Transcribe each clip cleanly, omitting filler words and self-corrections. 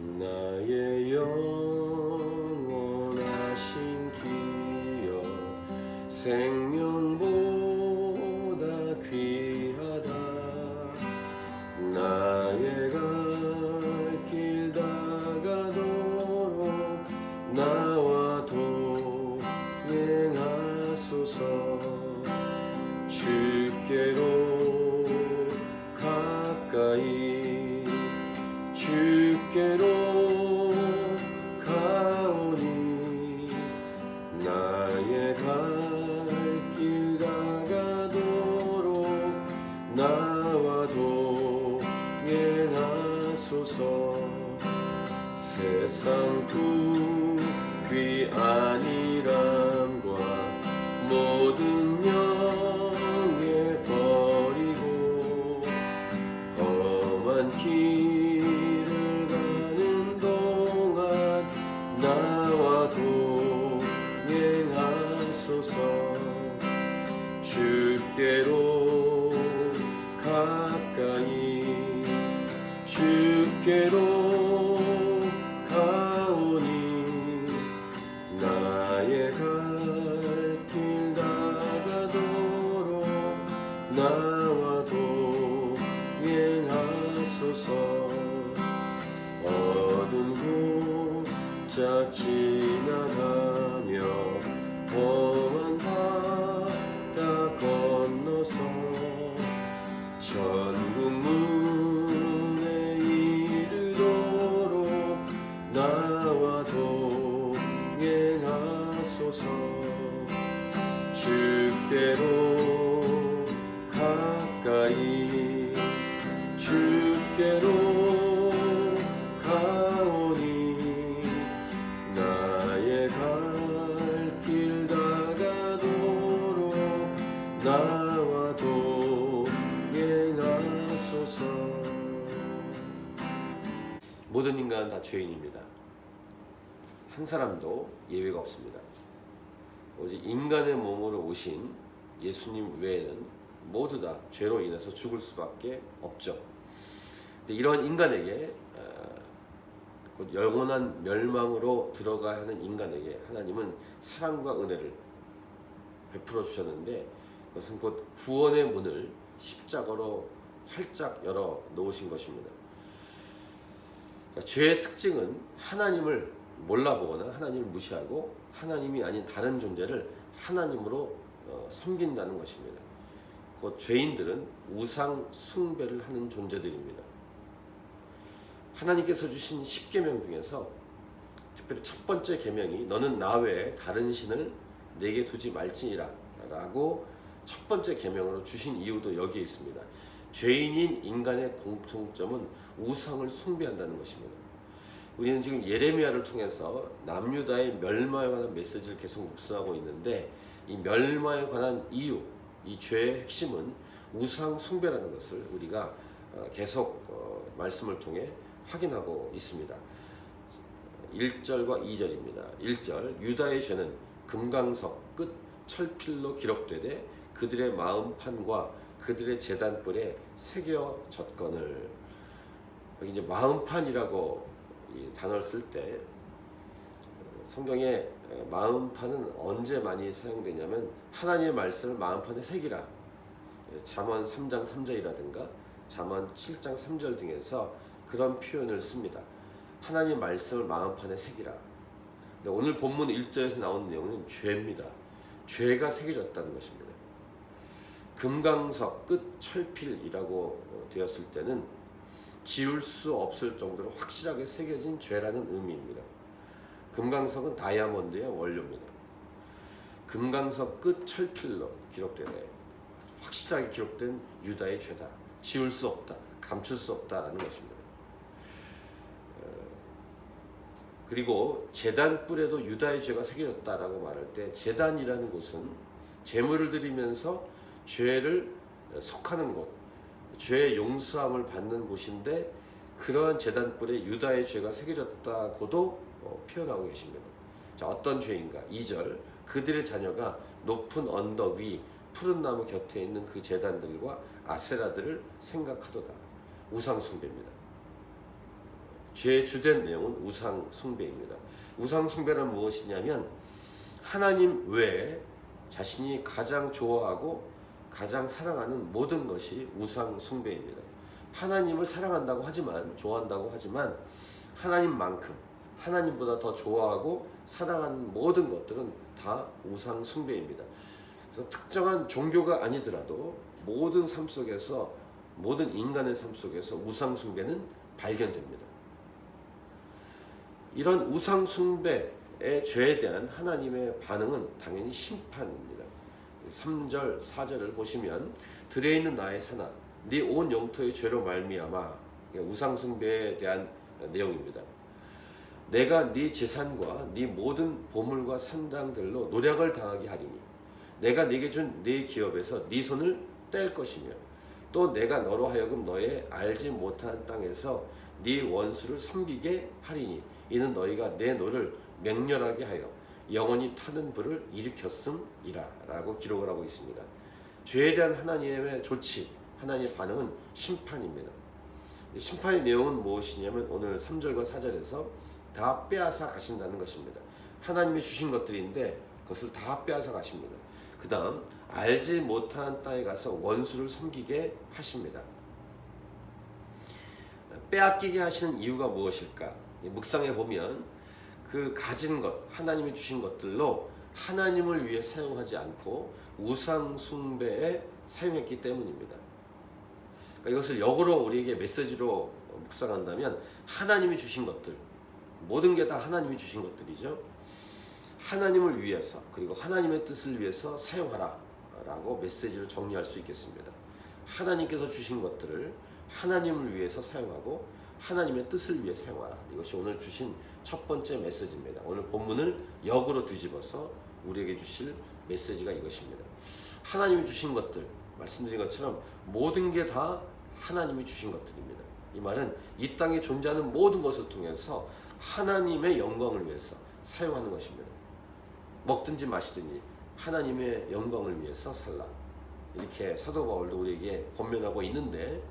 나의 영원하신 기여 생명보다 귀하다. 나의 갈 길 다가도록 나와 동행하소서. 주께로 가까이 주께로 가오니 나의 갈 길 다가도록 나와 동행하소서. 세상 부귀 안일함과 모든 영예 버리고 험한 길을 가는 동안 나와 동행하소서. 주께로 가까이 주께로 가오니 나의 갈 길 다가도록 나와 동행하소서. 어두운 곳짝 지나가며 험한 바다 건너서 천국 문에 이르도록 나와 동행하소서. 주께로 가까이 주께로 가오니 나의 갈 길 다가도록 나와 동행하소서. 모든 인간은 다 죄인입니다. 한 사람도 예외가 없습니다. 오직 인간의 몸으로 오신 예수님 외에는 모두 다 죄로 인해서 죽을 수밖에 없죠. 이런 인간에게 곧 영원한 멸망으로 들어가야 하는 인간에게 하나님은 사랑과 은혜를 베풀어 주셨는데, 그것은 곧 구원의 문을 십자가로 활짝 열어 놓으신 것입니다. 죄의 특징은 하나님을 몰라보거나 하나님을 무시하고 하나님이 아닌 다른 존재를 하나님으로 섬긴다는 것입니다. 곧 죄인들은 우상 숭배를 하는 존재들입니다. 하나님께서 주신 10계명 중에서 특별히 첫 번째 계명이 너는 나 외에 다른 신을 내게 두지 말지니라 라고 첫 번째 계명으로 주신 이유도 여기에 있습니다. 죄인인 인간의 공통점은 우상을 숭배한다는 것입니다. 우리는 지금 예레미야를 통해서 남유다의 멸망에 관한 메시지를 계속 묵상하고 있는데, 이 멸망에 관한 이유, 이 죄의 핵심은 우상 숭배라는 것을 우리가 계속 말씀을 통해 확인하고 있습니다. 1절과 2절입니다. 1절, 유다의 죄는 금강석 끝 철필로 기록되되 그들의 마음판과 그들의 제단뿔에 새겨졌거늘. 여기 이제 마음판이라고 이 단어를 쓸 때 성경에 마음판은 언제 많이 사용되냐면 하나님의 말씀을 마음판에 새기라. 잠언 3장 3절이라든가 잠언 7장 3절 등에서 그런 표현을 씁니다. 하나님의 말씀을 마음판에 새기라. 오늘 본문 1절에서 나오는 내용은 죄입니다. 죄가 새겨졌다는 것입니다. 금강석 끝 철필이라고 되었을 때는 지울 수 없을 정도로 확실하게 새겨진 죄라는 의미입니다. 금강석은 다이아몬드의 원료입니다. 금강석 끝 철필로 기록되네. 확실하게 기록된 유다의 죄다. 지울 수 없다. 감출 수 없다라는 것입니다. 그리고 제단뿔에도 유다의 죄가 새겨졌다라고 말할 때, 제단이라는 곳은 제물을 드리면서 죄를 속하는 곳, 죄의 용서함을 받는 곳인데, 그러한 제단뿔에 유다의 죄가 새겨졌다고도 표현하고 계십니다. 자, 어떤 죄인가? 2절, 그들의 자녀가 높은 언덕 위 푸른 나무 곁에 있는 그 제단들과 아세라들을 생각하도다. 우상 숭배입니다. 죄의 주된 내용은 우상 숭배입니다. 우상 숭배는 무엇이냐면 하나님 외에 자신이 가장 좋아하고 가장 사랑하는 모든 것이 우상 숭배입니다. 하나님을 사랑한다고 하지만, 좋아한다고 하지만 하나님만큼 하나님보다 더 좋아하고 사랑하는 모든 것들은 다 우상 숭배입니다. 그래서 특정한 종교가 아니더라도 모든 삶 속에서, 모든 인간의 삶 속에서 우상 숭배는 발견됩니다. 이런 우상 숭배의 죄에 대한 하나님의 반응은 당연히 심판입니다. 3절 4절을 보시면 들에 있는 나의 산아 네 온 영토의 죄로 말미암아, 우상 숭배에 대한 내용입니다. 내가 네 재산과 네 모든 보물과 산당들로 노력을 당하게 하리니 내가 네게 준 네 기업에서 네 손을 뗄 것이며 또 내가 너로 하여금 너의 알지 못한 땅에서 네 원수를 섬기게 하리니 이는 너희가 내 노를 맹렬하게 하여 영원히 타는 불을 일으켰음이라 라고 기록을 하고 있습니다. 죄에 대한 하나님의 조치, 하나님의 반응은 심판입니다. 심판의 내용은 무엇이냐면 오늘 3절과 4절에서 다 빼앗아 가신다는 것입니다. 하나님이 주신 것들인데 그것을 다 빼앗아 가십니다. 그 다음 알지 못한 땅에 가서 원수를 섬기게 하십니다. 빼앗기게 하시는 이유가 무엇일까? 묵상해 보면 그 가진 것, 하나님이 주신 것들로 하나님을 위해 사용하지 않고 우상 숭배에 사용했기 때문입니다. 그러니까 이것을 역으로 우리에게 메시지로 묵상한다면 하나님이 주신 것들, 모든 게 다 하나님이 주신 것들이죠. 하나님을 위해서, 그리고 하나님의 뜻을 위해서 사용하라 라고 메시지로 정리할 수 있겠습니다. 하나님께서 주신 것들을 하나님을 위해서 사용하고 하나님의 뜻을 위해 사용하라. 이것이 오늘 주신 첫 번째 메시지입니다. 오늘 본문을 역으로 뒤집어서 우리에게 주실 메시지가 이것입니다. 하나님이 주신 것들, 말씀드린 것처럼 모든 게 다 하나님이 주신 것들입니다. 이 말은 이 땅에 존재하는 모든 것을 통해서 하나님의 영광을 위해서 사용하는 것입니다. 먹든지 마시든지 하나님의 영광을 위해서 살라. 이렇게 사도 바울도 우리에게 권면하고 있는데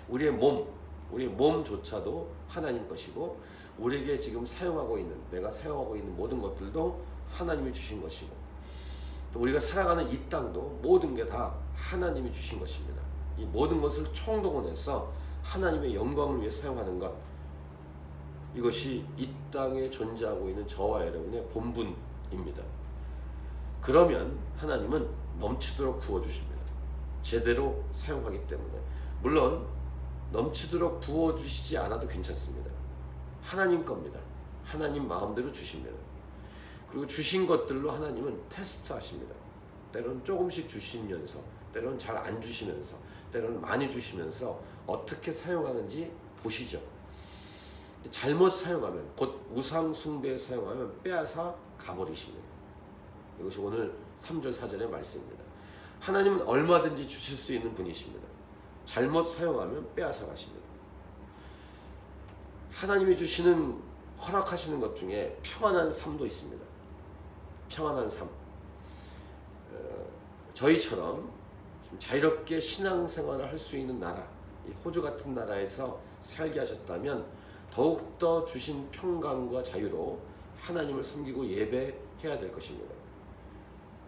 우리의 몸조차도 하나님 것이고 우리에게 지금 사용하고 있는, 내가 사용하고 있는 모든 것들도 하나님이 주신 것이고 또 우리가 살아가는 이 땅도 모든 게 다 하나님이 주신 것입니다. 이 모든 것을 총동원해서 하나님의 영광을 위해 사용하는 것, 이것이 이 땅에 존재하고 있는 저와 여러분의 본분입니다. 그러면 하나님은 넘치도록 부어주십니다. 제대로 사용하기 때문에. 물론 넘치도록 부어주시지 않아도 괜찮습니다. 하나님 겁니다. 하나님 마음대로 주십니다. 그리고 주신 것들로 하나님은 테스트하십니다. 때로는 조금씩 주시면서, 때로는 잘 안 주시면서, 때로는 많이 주시면서 어떻게 사용하는지 보시죠. 잘못 사용하면, 곧 우상 숭배에 사용하면 빼앗아 가버리십니다. 이것이 오늘 3절 4절의 말씀입니다. 하나님은 얼마든지 주실 수 있는 분이십니다. 잘못 사용하면 빼앗아 가십니다. 하나님이 주시는, 허락하시는 것 중에 평안한 삶도 있습니다. 평안한 삶. 저희처럼 좀 자유롭게 신앙생활을 할 수 있는 나라, 호주 같은 나라에서 살게 하셨다면 더욱더 주신 평강과 자유로 하나님을 섬기고 예배해야 될 것입니다.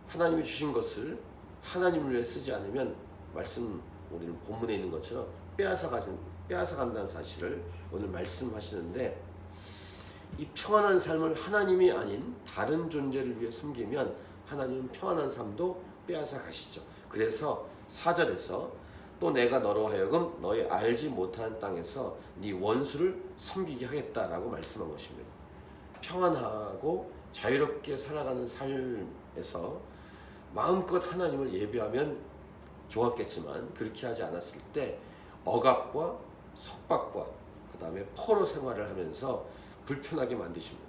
하나님이 주신 것을 하나님을 위해 쓰지 않으면 말씀, 우리는 본문에 있는 것처럼 빼앗아 간다는 사실을 오늘 말씀하시는데, 이 평안한 삶을 하나님이 아닌 다른 존재를 위해 섬기면 하나님은 평안한 삶도 빼앗아 가시죠. 그래서 4절에서 또 내가 너로 하여금 너의 알지 못하는 땅에서 네 원수를 섬기게 하겠다라고 말씀한 것입니다. 평안하고 자유롭게 살아가는 삶에서 마음껏 하나님을 예배하면 좋았겠지만 그렇게 하지 않았을 때 억압과 속박과 그 다음에 포로 생활을 하면서 불편하게 만드십니다.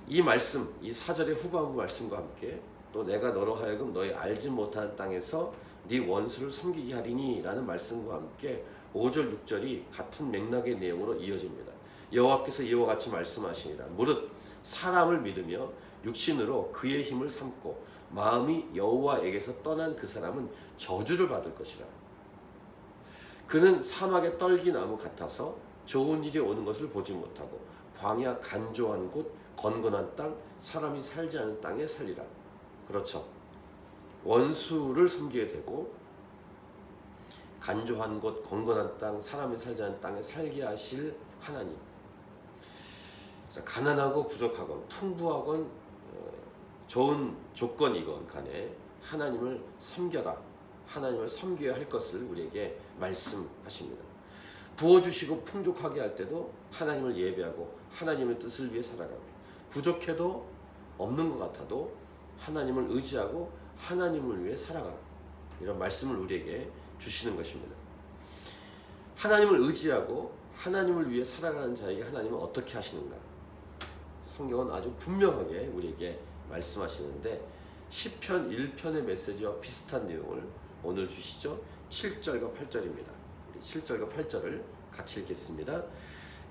이 말씀, 이 4절의 후반부 말씀과 함께 또 내가 너로 하여금 너의 알지 못하는 땅에서 네 원수를 섬기게 하리니 라는 말씀과 함께 5절 6절이 같은 맥락의 내용으로 이어집니다. 여호와께서 이와 같이 말씀하시니라. 무릇 사람을 믿으며 육신으로 그의 힘을 삼고 마음이 여호와에게서 떠난 그 사람은 저주를 받을 것이라. 그는 사막의 떨기나무 같아서 좋은 일이 오는 것을 보지 못하고 광야 간조한 곳 건건한 땅 사람이 살지 않은 땅에 살리라. 그렇죠. 원수를 섬기게 되고 간조한 곳 건건한 땅 사람이 살지 않은 땅에 살게 하실 하나님. 가난하고 부족하건 풍부하건 좋은 조건이건 간에 하나님을 섬겨라. 하나님을 섬겨야 할 것을 우리에게 말씀하십니다. 부어주시고 풍족하게 할 때도 하나님을 예배하고 하나님의 뜻을 위해 살아가고, 부족해도 없는 것 같아도 하나님을 의지하고 하나님을 위해 살아가라. 이런 말씀을 우리에게 주시는 것입니다. 하나님을 의지하고 하나님을 위해 살아가는 자에게 하나님은 어떻게 하시는가? 성경은 아주 분명하게 우리에게 말씀하시는데, 시편 1편의 메시지와 비슷한 내용을 오늘 주시죠. 7절과 8절입니다. 7절과 8절을 같이 읽겠습니다.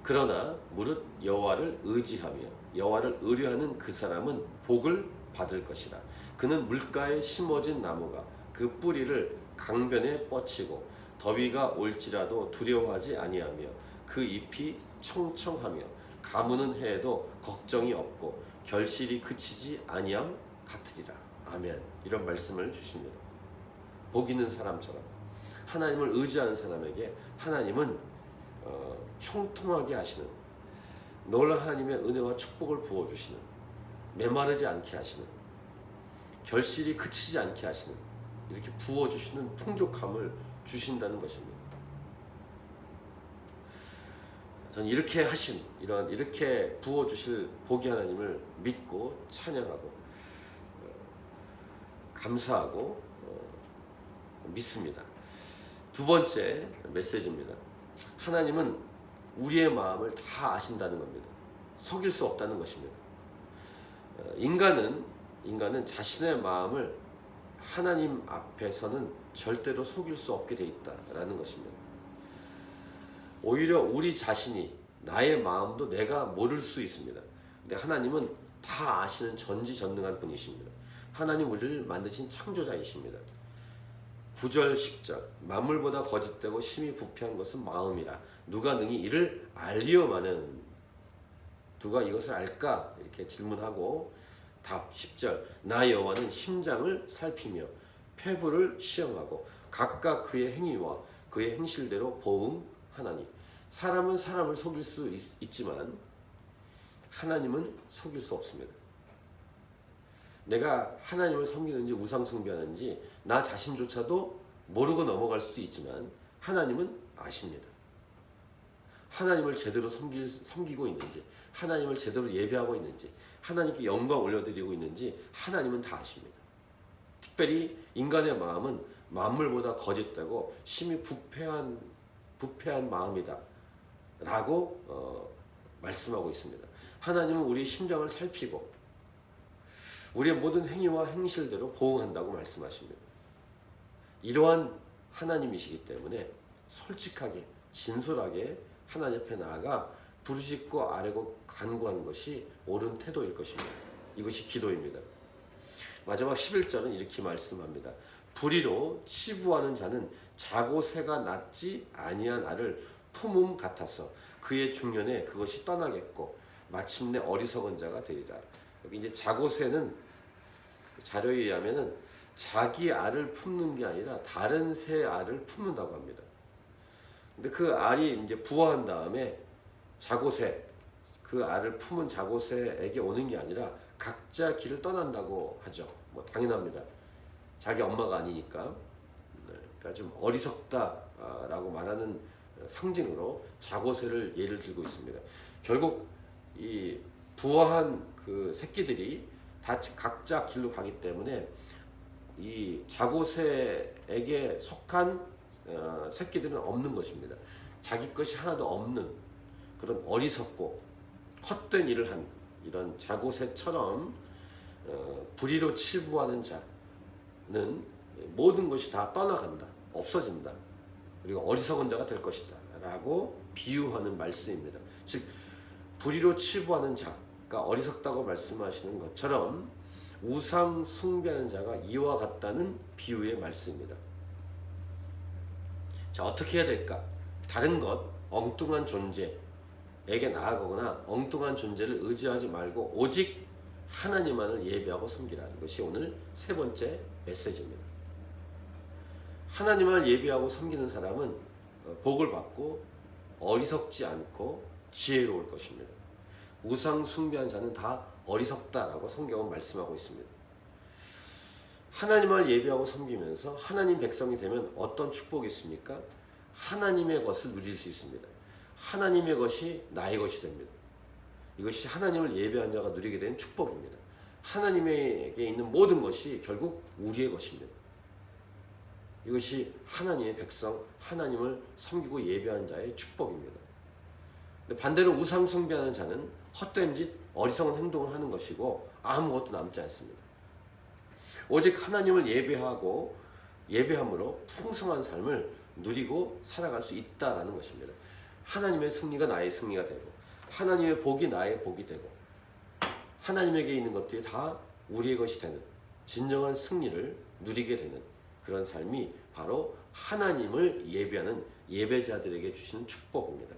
그러나 무릇 여호와를 의지하며 여호와를 의뢰하는 그 사람은 복을 받을 것이라. 그는 물가에 심어진 나무가 그 뿌리를 강변에 뻗치고 더위가 올지라도 두려워하지 아니하며 그 잎이 청청하며 가무는 해에도 걱정이 없고 결실이 그치지 아니함 같으리라. 아멘. 이런 말씀을 주십니다. 복 있는 사람처럼 하나님을 의지하는 사람에게 하나님은 형통하게 하시는, 놀라운 하나님의 은혜와 축복을 부어주시는, 메마르지 않게 하시는, 결실이 그치지 않게 하시는, 이렇게 부어주시는 풍족함을 주신다는 것입니다. 저는 이렇게 하신, 이렇게 부어주실 복의 하나님을 믿고 찬양하고 감사하고 믿습니다. 두 번째 메시지입니다. 하나님은 우리의 마음을 다 아신다는 겁니다. 속일 수 없다는 것입니다. 인간은 자신의 마음을 하나님 앞에서는 절대로 속일 수 없게 돼 있다라는 것입니다. 오히려 우리 자신이, 나의 마음도 내가 모를 수 있습니다. 근데 하나님은 다 아시는 전지전능한 분이십니다. 하나님 우리를 만드신 창조자이십니다. 9절 10절 만물보다 거짓되고 심히 부패한 것은 마음이라. 누가 능히 이를 알리오마는. 누가 이것을 알까? 이렇게 질문하고 답 10절 나 여호와는 심장을 살피며 폐부를 시험하고 각각 그의 행위와 그의 행실대로 보응하나니. 사람은 사람을 속일 수 있지만 하나님은 속일 수 없습니다. 내가 하나님을 섬기는지 우상 숭배하는지 나 자신조차도 모르고 넘어갈 수도 있지만 하나님은 아십니다. 하나님을 제대로 섬기고 있는지, 하나님을 제대로 예배하고 있는지, 하나님께 영광 올려드리고 있는지 하나님은 다 아십니다. 특별히 인간의 마음은 만물보다 거짓되고 심히 부패한 마음이다 라고 말씀하고 있습니다. 하나님은 우리 심장을 살피고 우리의 모든 행위와 행실대로 보응한다고 말씀하십니다. 이러한 하나님이시기 때문에 솔직하게 진솔하게 하나님 앞에 나아가 부르짖고 아뢰고 간구하는 것이 옳은 태도일 것입니다. 이것이 기도입니다. 마지막 11절은 이렇게 말씀합니다. 불의로 치부하는 자는 자고새가 낳지 아니한 알을 품음 같아서 그의 중년에 그것이 떠나겠고 마침내 어리석은 자가 되리라. 여기 이제 자고새는 자료에 의하면은 자기 알을 품는 게 아니라 다른 새 알을 품는다고 합니다. 근데 그 알이 이제 부화한 다음에 자고새, 그 알을 품은 자고새에게 오는 게 아니라 각자 길을 떠난다고 하죠. 뭐 당연합니다. 자기 엄마가 아니니까. 그러니까 좀 어리석다라고 말하는 상징으로 자고새를 예를 들고 있습니다. 결국 이 부화한 그 새끼들이 다 각자 길로 가기 때문에 이 자고새에게 속한 새끼들은 없는 것입니다. 자기 것이 하나도 없는 그런 어리석고 헛된 일을 한 이런 자고새처럼 불의로 치부하는 자는 모든 것이 다 떠나간다, 없어진다, 그리고 어리석은 자가 될 것이다 라고 비유하는 말씀입니다. 즉 불의로 치부하는 자가 어리석다고 말씀하시는 것처럼 우상 숭배하는 자가 이와 같다는 비유의 말씀입니다. 자, 어떻게 해야 될까? 다른 것 엉뚱한 존재에게 나아가거나 엉뚱한 존재를 의지하지 말고 오직 하나님만을 예배하고 섬기라. 이것이 오늘 세 번째 메시지입니다. 하나님을 예배하고 섬기는 사람은 복을 받고 어리석지 않고 지혜로울 것입니다. 우상 숭배한 자는 다 어리석다라고 성경은 말씀하고 있습니다. 하나님을 예배하고 섬기면서 하나님 백성이 되면 어떤 축복이 있습니까? 하나님의 것을 누릴 수 있습니다. 하나님의 것이 나의 것이 됩니다. 이것이 하나님을 예배한 자가 누리게 된 축복입니다. 하나님에게 있는 모든 것이 결국 우리의 것입니다. 이것이 하나님의 백성, 하나님을 섬기고 예배한 자의 축복입니다. 반대로 우상 숭배하는 자는 헛된 짓, 어리석은 행동을 하는 것이고 아무것도 남지 않습니다. 오직 하나님을 예배하고 예배함으로 풍성한 삶을 누리고 살아갈 수 있다라는 것입니다. 하나님의 승리가 나의 승리가 되고 하나님의 복이 나의 복이 되고 하나님에게 있는 것들이 다 우리의 것이 되는 진정한 승리를 누리게 되는 그런 삶이 바로 하나님을 예배하는 예배자들에게 주시는 축복입니다.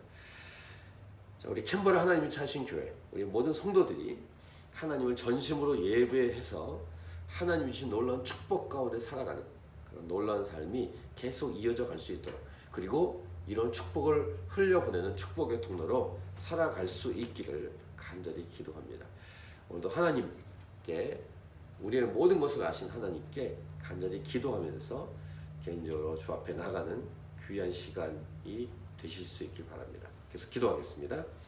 자, 우리 캔버라 하나님이 찾으신 교회, 우리 모든 성도들이 하나님을 전심으로 예배해서 하나님이 주신 놀라운 축복 가운데 살아가는 그런 놀라운 삶이 계속 이어져 갈 수 있도록, 그리고 이런 축복을 흘려보내는 축복의 통로로 살아갈 수 있기를 간절히 기도합니다. 오늘도 하나님께, 우리의 모든 것을 아신 하나님께 간절히 기도하면서 개인적으로 주 앞에 나가는 귀한 시간이 되실 수 있길 바랍니다. 계속 기도하겠습니다.